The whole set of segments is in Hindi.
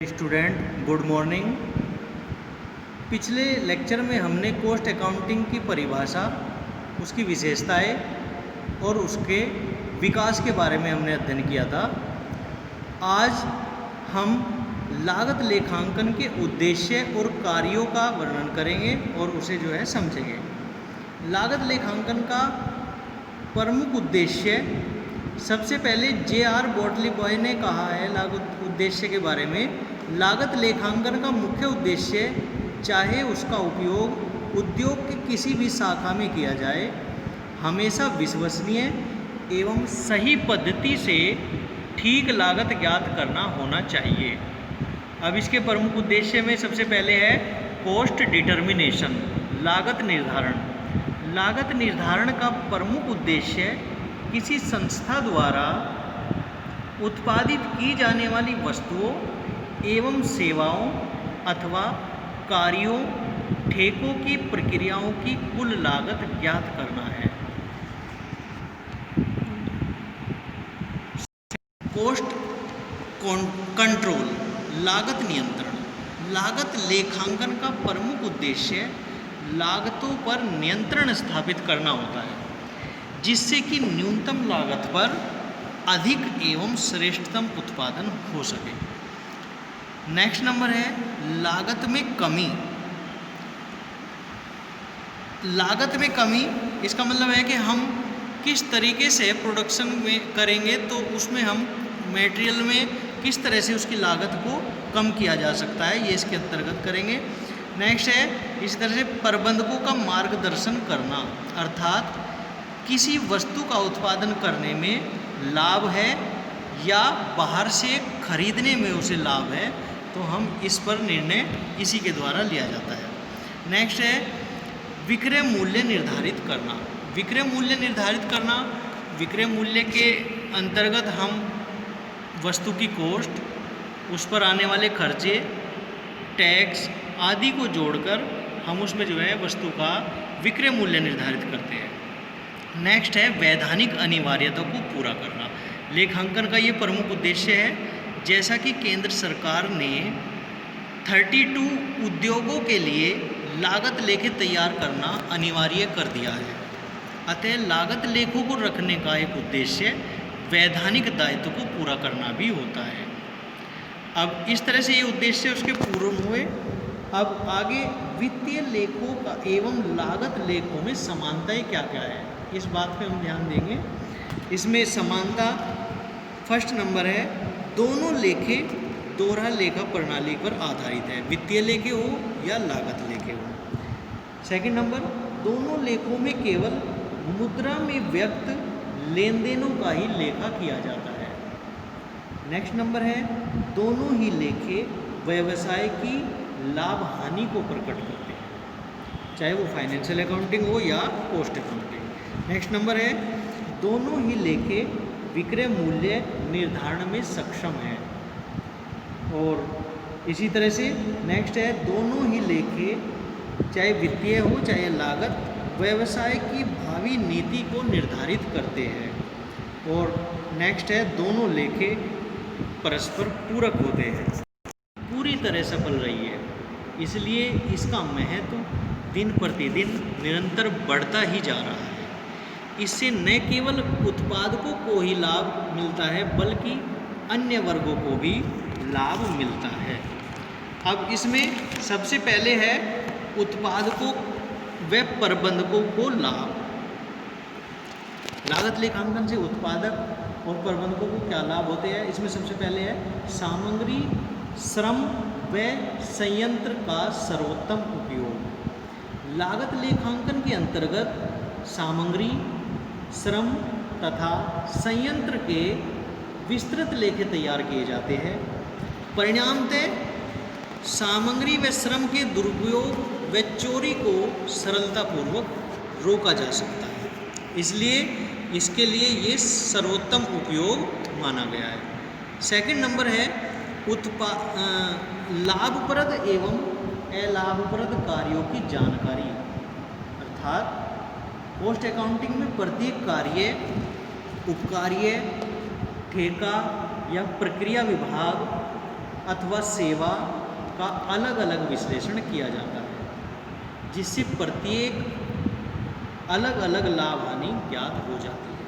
Student good morning. पिछले लेक्चर में हमने कॉस्ट अकाउंटिंग की परिभाषा, उसकी विशेषताएं और उसके विकास के बारे में हमने अध्ययन किया था। आज हम लागत लेखांकन के उद्देश्य और कार्यों का वर्णन करेंगे और उसे समझेंगे। लागत लेखांकन का प्रमुख उद्देश्य, सबसे पहले जे.आर. बॉटलीबॉय ने कहा है लागत उद्देश्य के बारे में। लागत लेखांकन का मुख्य उद्देश्य, चाहे उसका उपयोग उद्योग की किसी भी शाखा में किया जाए, हमेशा विश्वसनीय एवं सही पद्धति से ठीक लागत ज्ञात करना होना चाहिए। अब इसके प्रमुख उद्देश्य में सबसे पहले है कॉस्ट डिटर्मिनेशन, लागत निर्धारण। लागत निर्धारण का प्रमुख उद्देश्य किसी संस्था द्वारा उत्पादित की जाने वाली वस्तुओं एवं सेवाओं अथवा कार्यों, ठेकों की प्रक्रियाओं की कुल लागत ज्ञात करना है। कॉस्ट कंट्रोल, लागत नियंत्रण। लागत लेखांकन का प्रमुख उद्देश्य लागतों पर नियंत्रण स्थापित करना होता है, जिससे कि न्यूनतम लागत पर अधिक एवं श्रेष्ठतम उत्पादन हो सके। नेक्स्ट नंबर है लागत में कमी। लागत में कमी, इसका मतलब है कि हम किस तरीके से प्रोडक्शन में करेंगे तो उसमें हम मटेरियल में किस तरह से उसकी लागत को कम किया जा सकता है, ये इसके अंतर्गत करेंगे। नेक्स्ट है इस तरह से प्रबंधकों का मार्गदर्शन करना, अर्थात किसी वस्तु का उत्पादन करने में लाभ है या बाहर से खरीदने में उसे लाभ है, तो हम इस पर निर्णय इसी के द्वारा लिया जाता है। नेक्स्ट है विक्रय मूल्य निर्धारित करना। विक्रय मूल्य निर्धारित करना, विक्रय मूल्य के अंतर्गत हम वस्तु की कॉस्ट, उस पर आने वाले खर्चे, टैक्स आदि को जोड़कर हम उसमें वस्तु का विक्रय मूल्य निर्धारित करते हैं। नेक्स्ट है वैधानिक अनिवार्यता को पूरा करना। लेखांकन का ये प्रमुख उद्देश्य है, जैसा कि केंद्र सरकार ने 32 उद्योगों के लिए लागत लेखे तैयार करना अनिवार्य कर दिया है। अतः लागत लेखों को रखने का एक उद्देश्य वैधानिक दायित्व को पूरा करना भी होता है। अब इस तरह से ये उद्देश्य उसके पूर्ण हुए। अब आगे वित्तीय लेखों का एवं लागत लेखों में समानताएं क्या क्या है, इस बात पे हम ध्यान देंगे। इसमें समानता फर्स्ट नंबर है, दोनों लेखे दोहरा लेखा प्रणाली पर आधारित है, वित्तीय लेखे हो या लागत लेखे हो। सेकंड नंबर, दोनों लेखों में केवल मुद्रा में व्यक्त लेन देनों का ही लेखा किया जाता है। नेक्स्ट नंबर है, दोनों ही लेखे व्यवसाय की लाभ हानि को प्रकट करते हैं, चाहे वो फाइनेंशियल अकाउंटिंग हो या कॉस्ट अकाउंटिंग। नेक्स्ट नंबर है, दोनों ही लेखे विक्रय मूल्य निर्धारण में सक्षम है। और इसी तरह से नेक्स्ट है, दोनों ही लेखे चाहे वित्तीय हो चाहे लागत, व्यवसाय की भावी नीति को निर्धारित करते हैं। और नेक्स्ट है, दोनों लेखे परस्पर पूरक होते हैं। पूरी तरह सफल रही है, इसलिए इसका महत्व दिन प्रतिदिन निरंतर बढ़ता ही जा रहा है। इससे न केवल उत्पादकों को ही लाभ मिलता है, बल्कि अन्य वर्गों को भी लाभ मिलता है। अब इसमें सबसे पहले है उत्पादकों व प्रबंधकों को लाभ। लागत लेखांकन से उत्पादक और प्रबंधकों को क्या लाभ होते हैं, इसमें सबसे पहले है सामग्री, श्रम व संयंत्र का सर्वोत्तम उपयोग। लागत लेखांकन के अंतर्गत सामग्री, श्रम तथा संयंत्र के विस्तृत लेखे तैयार किए जाते हैं। परिणामतः सामग्री व श्रम के दुरुपयोग व चोरी को सरलतापूर्वक रोका जा सकता है, इसलिए इसके लिए ये सर्वोत्तम उपयोग माना गया है। सेकंड नंबर है लाभप्रद एवं अलाभप्रद कार्यों की जानकारी, अर्थात कॉस्ट अकाउंटिंग में प्रत्येक कार्य, उपकार्य, ठेका या प्रक्रिया विभाग अथवा सेवा का अलग अलग विश्लेषण किया जाता है, जिससे प्रत्येक अलग अलग लाभ हानि ज्ञात हो जाती है।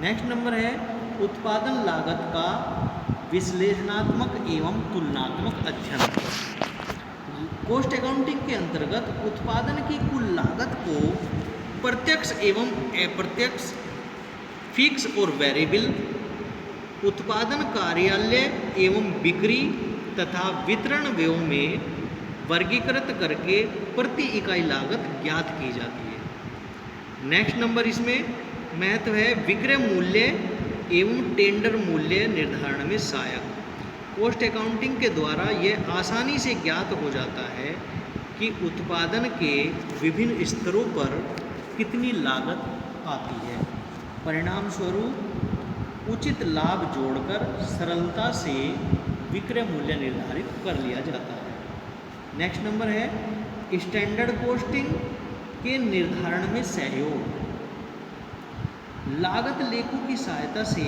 नेक्स्ट नंबर है उत्पादन लागत का विश्लेषणात्मक एवं तुलनात्मक अध्ययन। कॉस्ट अकाउंटिंग के अंतर्गत उत्पादन की कुल लागत को प्रत्यक्ष एवं अप्रत्यक्ष, फिक्स और वेरिएबल, उत्पादन कार्यालय एवं बिक्री तथा वितरण व्यय में वर्गीकृत करके प्रति इकाई लागत ज्ञात की जाती है। नेक्स्ट नंबर इसमें महत्व है विक्रय मूल्य एवं टेंडर मूल्य निर्धारण में सहायक। कॉस्ट अकाउंटिंग के द्वारा यह आसानी से ज्ञात हो जाता है कि उत्पादन के विभिन्न स्तरों पर कितनी लागत आती है। परिणाम स्वरूप उचित लाभ जोड़कर सरलता से विक्रय मूल्य निर्धारित कर लिया जाता है। नेक्स्ट नंबर है स्टैंडर्ड कॉस्टिंग के निर्धारण में सहयोग। लागत लेखों की सहायता से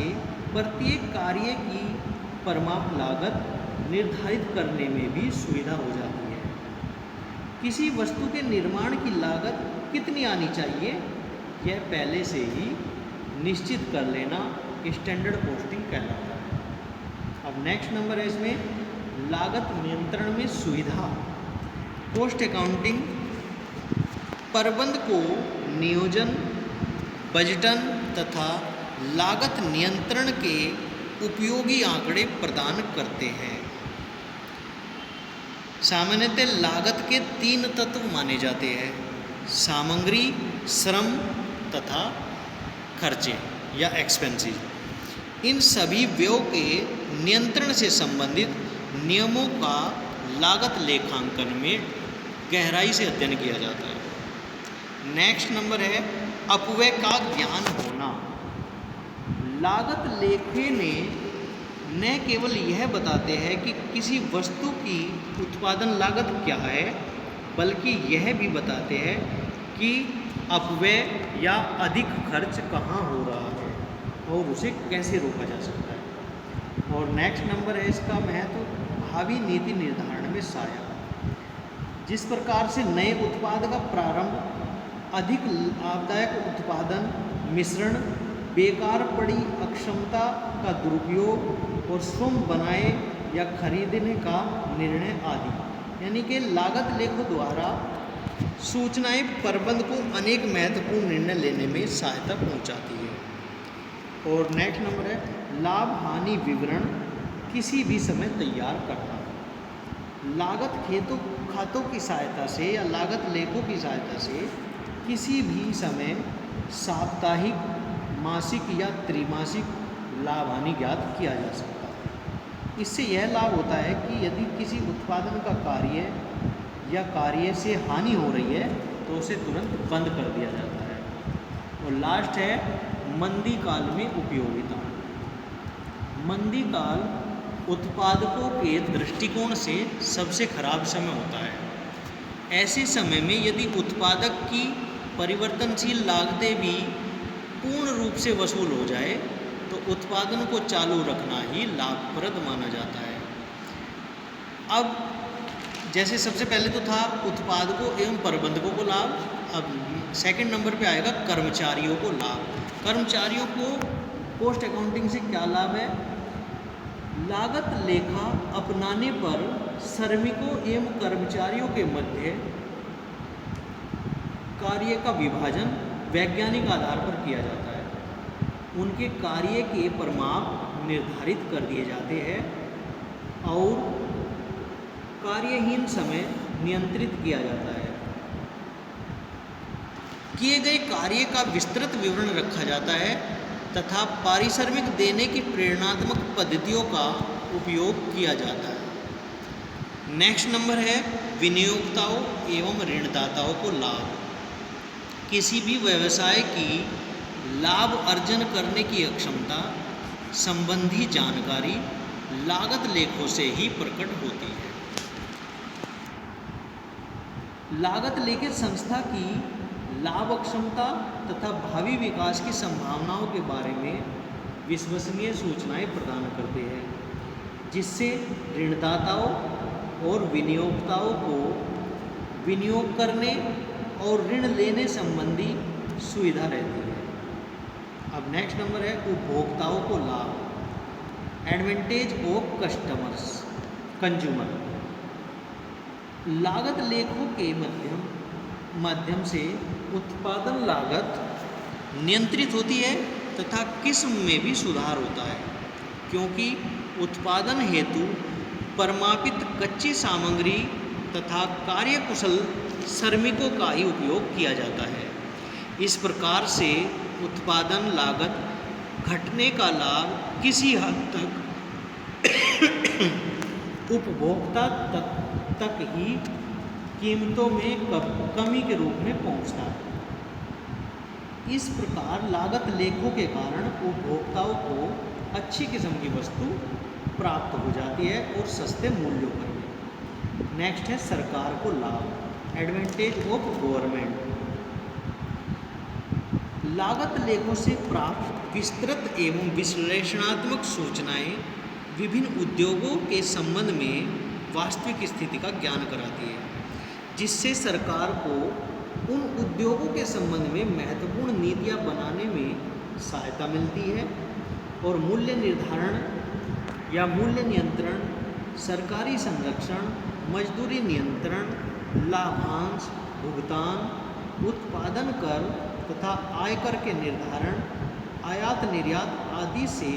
प्रत्येक कार्य की परिमाप लागत निर्धारित करने में भी सुविधा हो जाती है। किसी वस्तु के निर्माण की लागत कितनी आनी चाहिए, यह पहले से ही निश्चित कर लेना स्टैंडर्ड कॉस्टिंग कहलाता है। अब नेक्स्ट नंबर है इसमें लागत नियंत्रण में सुविधा। कॉस्ट अकाउंटिंग प्रबंध को नियोजन, बजटन तथा लागत नियंत्रण के उपयोगी आंकड़े प्रदान करते हैं। सामान्यतः लागत के 3 तत्व माने जाते हैं: सामग्री, श्रम तथा खर्चे या एक्सपेंसेस। इन सभी व्ययों के नियंत्रण से संबंधित नियमों का लागत लेखांकन में गहराई से अध्ययन किया जाता है। नेक्स्ट नंबर है अपव्यय का ज्ञान होना। लागत लेखे ने न केवल यह बताते हैं कि किसी वस्तु की उत्पादन लागत क्या है, बल्कि यह भी बताते हैं कि अपव्यय या अधिक खर्च कहाँ हो रहा है और उसे कैसे रोका जा सकता है। और नेक्स्ट नंबर है इसका महत्व भावी नीति निर्धारण में सहायक। जिस प्रकार से नए उत्पाद का प्रारंभ, अधिक लाभदायक उत्पादन मिश्रण, बेकार पड़ी अक्षमता का दुरुपयोग और स्वयं बनाए या खरीदने का निर्णय आदि, यानी कि लागत लेखों द्वारा सूचनाएं प्रबंध को अनेक महत्वपूर्ण निर्णय लेने में सहायता पहुंचाती है। और नेक्स्ट नंबर है लाभ हानि विवरण किसी भी समय तैयार करना। लागत खातों की सहायता से या लागत लेखों की सहायता से किसी भी समय साप्ताहिक, मासिक या त्रैमासिक लाभ हानि ज्ञात किया जा सकता है। इससे यह लाभ होता है कि यदि किसी उत्पादन का कार्य या कार्य से हानि हो रही है तो उसे तुरंत बंद कर दिया जाता है। और लास्ट है मंदी काल में उपयोगिता। मंदी काल उत्पादकों के दृष्टिकोण से सबसे खराब समय होता है। ऐसे समय में यदि उत्पादक की परिवर्तनशील लागतें भी पूर्ण रूप से वसूल हो जाए तो उत्पादन को चालू रखना ही लाभप्रद माना जाता है। अब जैसे सबसे पहले तो था उत्पादकों एवं प्रबंधकों को लाभ, अब सेकंड नंबर पे आएगा कर्मचारियों को लाभ। कर्मचारियों को कॉस्ट अकाउंटिंग से क्या लाभ है? लागत लेखा अपनाने पर श्रमिकों एवं कर्मचारियों के मध्य कार्य का विभाजन वैज्ञानिक आधार पर किया जाता है। उनके कार्य के परिमाप निर्धारित कर दिए जाते हैं और कार्यहीन समय नियंत्रित किया जाता है। किए गए कार्य का विस्तृत विवरण रखा जाता है तथा पारिश्रमिक देने की प्रेरणात्मक पद्धतियों का उपयोग किया जाता है। नेक्स्ट नंबर है विनियोक्ताओं एवं ऋणदाताओं को लाभ। किसी भी व्यवसाय की लाभ अर्जन करने की अक्षमता संबंधी जानकारी लागत लेखों से ही प्रकट होती है। लागत लेखे संस्था की लाभ क्षमता तथा भावी विकास की संभावनाओं के बारे में विश्वसनीय सूचनाएं प्रदान करते हैं। जिससे ऋणदाताओं और विनियोगताओं को विनियोग करने और ऋण लेने संबंधी सुविधा रहती है। अब नेक्स्ट नंबर है उपभोक्ताओं को लाभ, एडवांटेज ऑफ कस्टमर्स कंज्यूमर। लागत लेखों के माध्यम से उत्पादन लागत नियंत्रित होती है तथा किस्म में भी सुधार होता है, क्योंकि उत्पादन हेतु परमापित कच्ची सामग्री तथा कार्यकुशल श्रमिकों का ही उपयोग किया जाता है। इस प्रकार से उत्पादन लागत घटने का लाभ किसी हद तक उपभोक्ता तक ही कीमतों में कमी के रूप में पहुंचता है। इस प्रकार लागत लेखों के कारण उपभोक्ताओं को अच्छी किस्म की वस्तु प्राप्त हो जाती है और सस्ते मूल्यों पर भी। नेक्स्ट है सरकार को लाभ, एडवांटेज ऑफ गवर्नमेंट। लागत लेखों से प्राप्त विस्तृत एवं विश्लेषणात्मक सूचनाएं विभिन्न उद्योगों के संबंध में वास्तविक स्थिति का ज्ञान कराती है, जिससे सरकार को उन उद्योगों के संबंध में महत्वपूर्ण नीतियां बनाने में सहायता मिलती है और मूल्य निर्धारण या मूल्य नियंत्रण, सरकारी संरक्षण, मजदूरी नियंत्रण, लाभांश भुगतान, उत्पादन कर तथा आयकर के निर्धारण, आयात निर्यात आदि से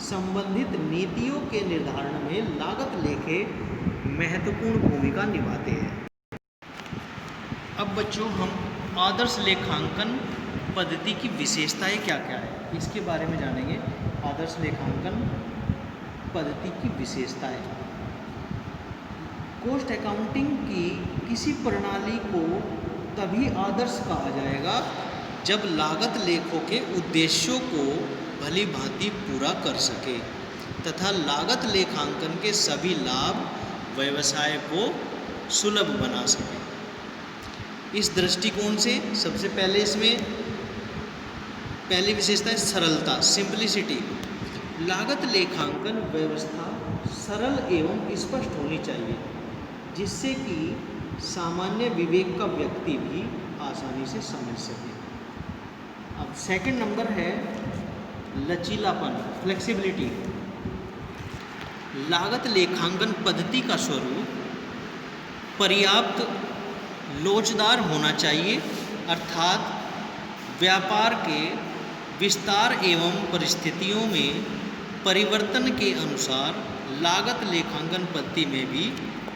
संबंधित नीतियों के निर्धारण में लागत लेखे महत्वपूर्ण भूमिका निभाते हैं। अब बच्चों हम आदर्श लेखांकन पद्धति की विशेषताएं क्या क्या है इसके बारे में जानेंगे। आदर्श लेखांकन पद्धति की विशेषताएं। कॉस्ट अकाउंटिंग की किसी प्रणाली को तभी आदर्श कहा जाएगा जब लागत लेखों के उद्देश्यों को भली भांति पूरा कर सके तथा लागत लेखांकन के सभी लाभ व्यवसाय को सुलभ बना सके। इस दृष्टिकोण से सबसे पहले इसमें पहली विशेषता है सरलता, सिंपलिसिटी। लागत लेखांकन व्यवस्था सरल एवं स्पष्ट होनी चाहिए, जिससे कि सामान्य विवेक का व्यक्ति भी आसानी से समझ सके। अब सेकंड नंबर है लचीलापन, फ्लेक्सिबिलिटी। लागत लेखांकन पद्धति का स्वरूप पर्याप्त लोचदार होना चाहिए, अर्थात व्यापार के विस्तार एवं परिस्थितियों में परिवर्तन के अनुसार लागत लेखांकन पद्धति में भी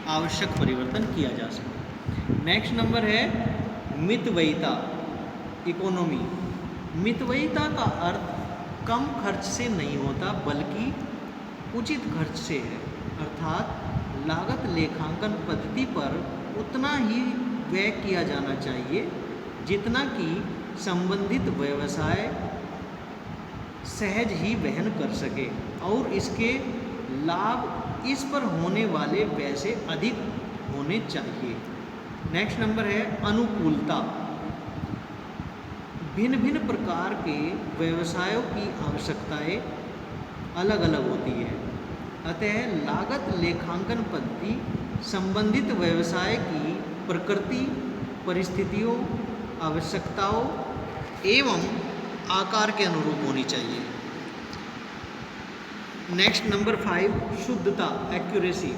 आवश्यक परिवर्तन किया जा सके। नेक्स्ट नंबर है मितव्ययिता, इकोनॉमी। मितव्ययिता का अर्थ कम खर्च से नहीं होता बल्कि उचित खर्च से है, अर्थात लागत लेखांकन पद्धति पर उतना ही व्यय किया जाना चाहिए जितना कि संबंधित व्यवसाय सहज ही वहन कर सके और इसके लाभ इस पर होने वाले व्यय से अधिक होने चाहिए। नेक्स्ट नंबर है अनुकूलता। भिन्न भिन्न प्रकार के व्यवसायों की आवश्यकताएं अलग अलग होती है, अतः लागत लेखांकन पद्धति संबंधित व्यवसाय की प्रकृति, परिस्थितियों, आवश्यकताओं एवं आकार के अनुरूप होनी चाहिए। नेक्स्ट नंबर 5 शुद्धता, एक्यूरेसी।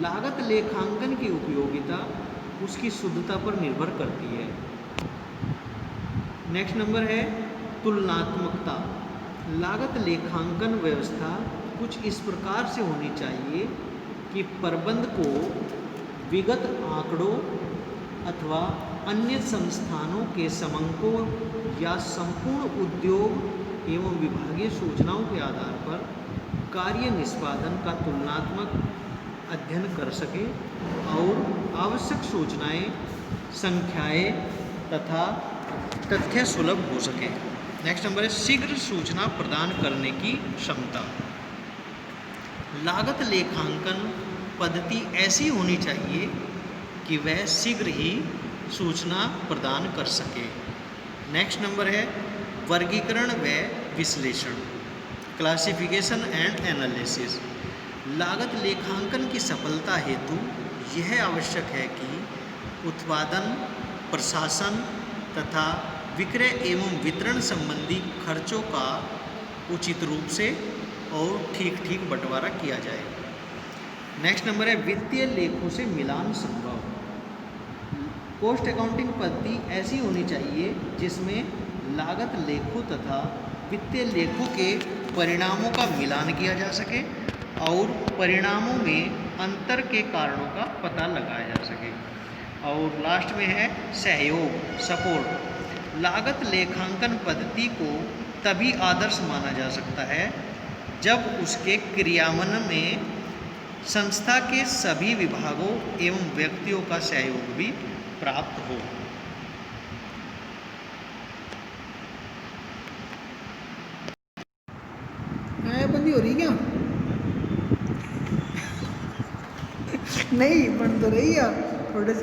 लागत लेखांकन की उपयोगिता उसकी शुद्धता पर निर्भर करती है। नेक्स्ट नंबर है तुलनात्मकता। लागत लेखांकन व्यवस्था कुछ इस प्रकार से होनी चाहिए कि प्रबंध को विगत आंकड़ों अथवा अन्य संस्थानों के समंकों या संपूर्ण उद्योग एवं विभागीय सूचनाओं के आधार पर कार्य निष्पादन का तुलनात्मक अध्ययन कर सके और आवश्यक सूचनाएं, संख्याएं तथा तथ्य सुलभ हो सके। नेक्स्ट नंबर है शीघ्र सूचना प्रदान करने की क्षमता। लागत लेखांकन पद्धति ऐसी होनी चाहिए कि वह शीघ्र ही सूचना प्रदान कर सके। नेक्स्ट नंबर है वर्गीकरण व विश्लेषण, क्लासिफिकेशन एंड एनालिसिस। लागत लेखांकन की सफलता हेतु यह आवश्यक है कि उत्पादन, प्रशासन तथा विक्रय एवं वितरण संबंधी खर्चों का उचित रूप से और ठीक ठीक बंटवारा किया जाए। नेक्स्ट नंबर है वित्तीय लेखों से मिलान संभव। कॉस्ट अकाउंटिंग पद्धति ऐसी होनी चाहिए जिसमें लागत लेखों तथा वित्तीय लेखों के परिणामों का मिलान किया जा सके और परिणामों में अंतर के कारणों का पता लगाया जा सके। और लास्ट में है सहयोग, सपोर्ट। लागत लेखांकन पद्धति को तभी आदर्श माना जा सकता है जब उसके क्रियान्वयन में संस्था के सभी विभागों एवं व्यक्तियों का सहयोग भी प्राप्त हो। बंदी हो रही क्या? नहीं बन तो रही है थोड़े